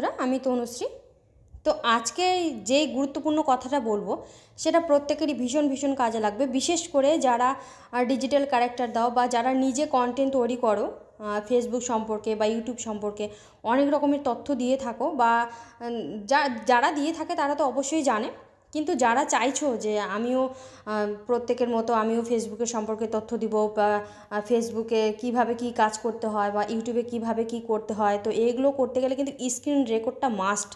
বন্ধুরা, আমি তনুশ্রী। তো আজকে যে গুরুত্বপূর্ণ কথাটা বলবো সেটা প্রত্যেকেরই ভীষণ ভীষণ কাজে লাগবে, বিশেষ করে যারা ডিজিটাল ক্যারেক্টার দাও বা যারা নিজে কন্টেন্ট তৈরি করো ফেসবুক সম্পর্কে বা ইউটিউব সম্পর্কে অনেক রকমের তথ্য দিয়ে থাকো বা যারা দিয়ে থাকে তারা তো অবশ্যই জানে, কিন্তু যারা চাইছো যে আমিও প্রত্যেকের মতো আমিও ফেসবুকের সম্পর্কে তথ্য দিব বা ফেসবুকে কিভাবে কি কাজ করতে হয় বা ইউটিউবে কিভাবে কি করতে হয়, তো এইগুলো করতে গেলে কিন্তু স্ক্রিন রেকর্ডটা মাস্ট।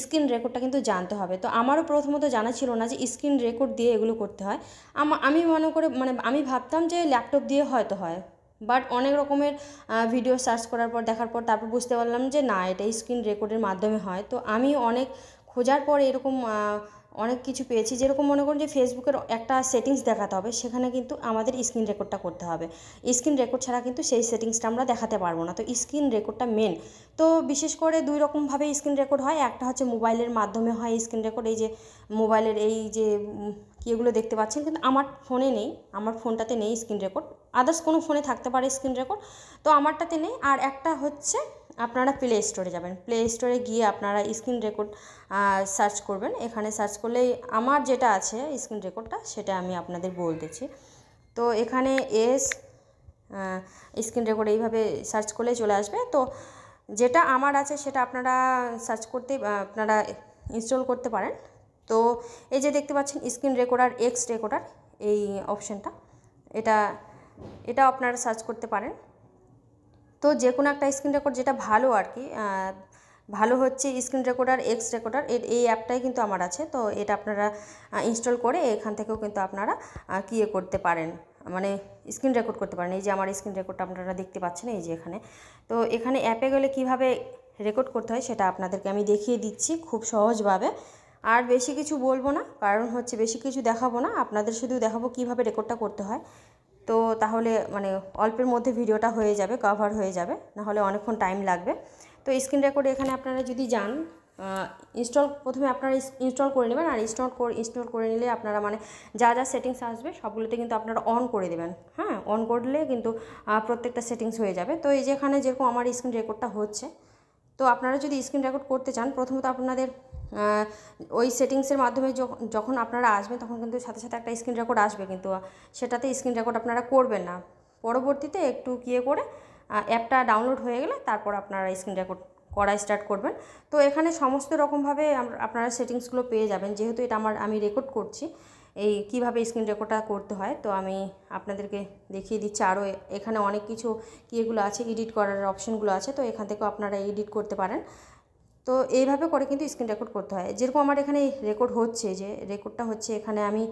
স্ক্রিন রেকর্ডটা কিন্তু জানতে হবে। তো আমারও প্রথমত জানা ছিল না যে স্ক্রিন রেকর্ড দিয়ে এগুলো করতে হয়। আমি মনে করে আমি ভাবতাম যে ল্যাপটপ দিয়ে হয়তো হয়, বাট অনেক রকমের ভিডিও সার্চ করার পর দেখার পর তারপর বুঝতে পারলাম যে না, এটা স্ক্রিন রেকর্ডের মাধ্যমে হয়। তো আমি অনেক খোঁজার পর এরকম অনেক কিছু পেয়েছি, যেরকম মনে করুন যে ফেসবুকের একটা সেটিংস দেখাতে হবে, সেখানে কিন্তু আমাদের স্ক্রিন রেকর্ডটা করতে হবে। স্ক্রিন রেকর্ড ছাড়া কিন্তু সেই সেটিংসটা আমরা দেখাতে পারবো না। তো স্ক্রিন রেকর্ডটা মেন। তো বিশেষ করে দুই রকমভাবে স্ক্রিন রেকর্ড হয়। একটা হচ্ছে মোবাইলের মাধ্যমে হয় স্ক্রিন রেকর্ড, এই যে মোবাইলের এই যে এগুলো দেখতে পাচ্ছেন, কিন্তু আমার ফোনে নেই, আমার ফোনটাতে নেই স্ক্রিন রেকর্ড। আদার্স কোনো ফোনে থাকতে পারে স্ক্রিন রেকর্ড, তো আমারটাতে নেই। আর একটা হচ্ছে আপনারা প্লে স্টোরে যাবেন, প্লে স্টোরে গিয়ে আপনারা স্ক্রিন রেকর্ড সার্চ করবেন। এখানে সার্চ করলেই আমার যেটা আছে স্ক্রিন রেকর্ডটা সেটা আমি আপনাদের বলতেছি। তো এখানে স্ক্রিন রেকর্ড এইভাবে সার্চ করলেই চলে আসবে। তো যেটা আমার আছে সেটা আপনারা সার্চ করতে আপনারা ইনস্টল করতে পারেন। তো এই যে দেখতে পাচ্ছেন স্ক্রিন রেকর্ডার এক্স রেকর্ডার, এই অপশানটা, এটা আপনারা সার্চ করতে পারেন। তো যে কোনো একটা স্ক্রিন রেকর্ড যেটা ভালো আর কি, ভালো হচ্ছে স্ক্রিন রেকর্ডার এক্স রেকর্ডার, এই অ্যাপটাই কিন্তু আমার আছে। তো এটা আপনারা ইনস্টল করে এখান থেকেও কিন্তু আপনারা করতে পারেন, মানে স্ক্রিন রেকর্ড করতে পারেন। এই যে আমার স্ক্রিন রেকর্ডটা আপনারা দেখতে পাচ্ছেন এই যে এখানে। তো এখানে অ্যাপে গেলে কিভাবে রেকর্ড করতে হয় সেটা আপনাদেরকে আমি দেখিয়ে দিচ্ছি খুব সহজভাবে। আর বেশি কিছু বলবো না, কারণ হচ্ছে বেশি কিছু দেখাবো না, আপনাদের শুধু দেখাবো কিভাবে রেকর্ডটা করতে হয়। তো তাহলে মানে অল্পের মধ্যে ভিডিওটা হয়ে যাবে, কভার হয়ে যাবে, নাহলে অনেকক্ষণ টাইম লাগবে। তো স্ক্রিন রেকর্ড এখানে আপনারা যদি যান, প্রথমে আপনারা ইনস্টল করে নেবেন। আর ইনস্টল করে নিলে আপনারা মানে যা যা সেটিংস আসবে সবগুলোতে কিন্তু আপনারা অন করে দেবেন। হ্যাঁ, অন করলে কিন্তু প্রত্যেকটা সেটিংস হয়ে যাবে। তো এই যে এখানে যেরকম আমার স্ক্রিন রেকর্ডটা হচ্ছে, তো আপনারা যদি স্ক্রিন রেকর্ড করতে চান, প্রথমত আপনাদের ওই সেটিংসের মাধ্যমে যখন আপনারা আসবেন তখন কিন্তু সাথে সাথে একটা স্ক্রিন রেকর্ড আসবে, কিন্তু সেটাতে স্ক্রিন রেকর্ড আপনারা করবেন না। পরবর্তীতে একটু করে অ্যাপটা ডাউনলোড হয়ে গেলে তারপর আপনারা স্ক্রিন রেকর্ড করা স্টার্ট করবেন। তো এখানে সমস্ত রকমভাবে আপনারা সেটিংসগুলো পেয়ে যাবেন। যেহেতু এটা আমি রেকর্ড করছি, এই কিভাবে স্ক্রিন রেকর্ডটা করতে হয়, তো আমি আপনাদেরকে দেখিয়ে দিচ্ছি। আরও এখানে অনেক কিছু এগুলো আছে, এডিট করার অপশানগুলো আছে, তো এখান থেকেও আপনারা এডিট করতে পারেন। তো এইভাবে করে কিন্তু স্ক্রিন রেকর্ড করতে হয়। যেরকম আমার এখানে রেকর্ড হচ্ছে, যে রেকর্ডটা হচ্ছে, এখানে আমি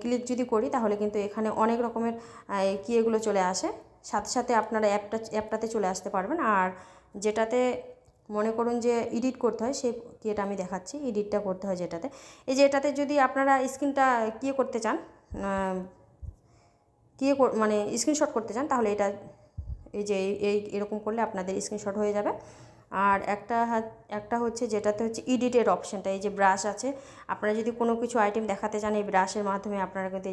ক্লিক যদি করি তাহলে কিন্তু এখানে অনেক রকমের এগুলো চলে আসে। সাথে সাথে আপনারা অ্যাপটাতে চলে আসতে পারবেন। আর যেটাতে মনে করুন যে এডিট করতে হয়, সেই কিটা আমি দেখাচ্ছি, এডিটটা করতে হয় যেটাতে। এই যে এটাতে যদি আপনারা স্ক্রিনটা করতে চান, মানে স্ক্রিনশট করতে চান, তাহলে এটা এই যে এরকম করলে আপনাদের স্ক্রিনশট হয়ে যাবে। আর একটা হচ্ছে যেটাতে হচ্ছে এডিটের অপশানটা, এই যে ব্রাশ আছে, আপনারা যদি কোনো কিছু আইটেম দেখাতে চান এই ব্রাশের মাধ্যমে আপনারা কিন্তু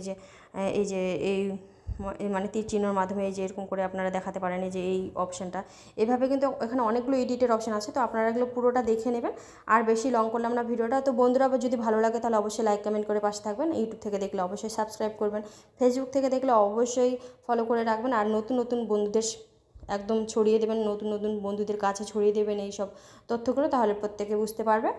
এই মানে তীর চিহ্নর মাধ্যমে এই যে এরকম করে আপনারা দেখাতে পারেন, এই যে এই অপশানটা। এভাবে কিন্তু এখানে অনেকগুলো এডিটের অপশান আছে, তো আপনারা এগুলো পুরোটা দেখে নেবেন। আর বেশি লং করলাম না ভিডিওটা। তো বন্ধুরা যদি ভালো লাগে তাহলে অবশ্যই লাইক কমেন্ট করে পাশে থাকবেন। ইউটিউব থেকে দেখলে অবশ্যই সাবস্ক্রাইব করবেন, ফেসবুক থেকে দেখলে অবশ্যই ফলো করে রাখবেন। আর নতুন নতুন বন্ধুদের একদম ছড়িয়ে দেবেন, নতুন নতুন বন্ধুদের কাছে ছড়িয়ে দেবেন এই সব তথ্যগুলো, তাহলে প্রত্যেকে বুঝতে পারবে।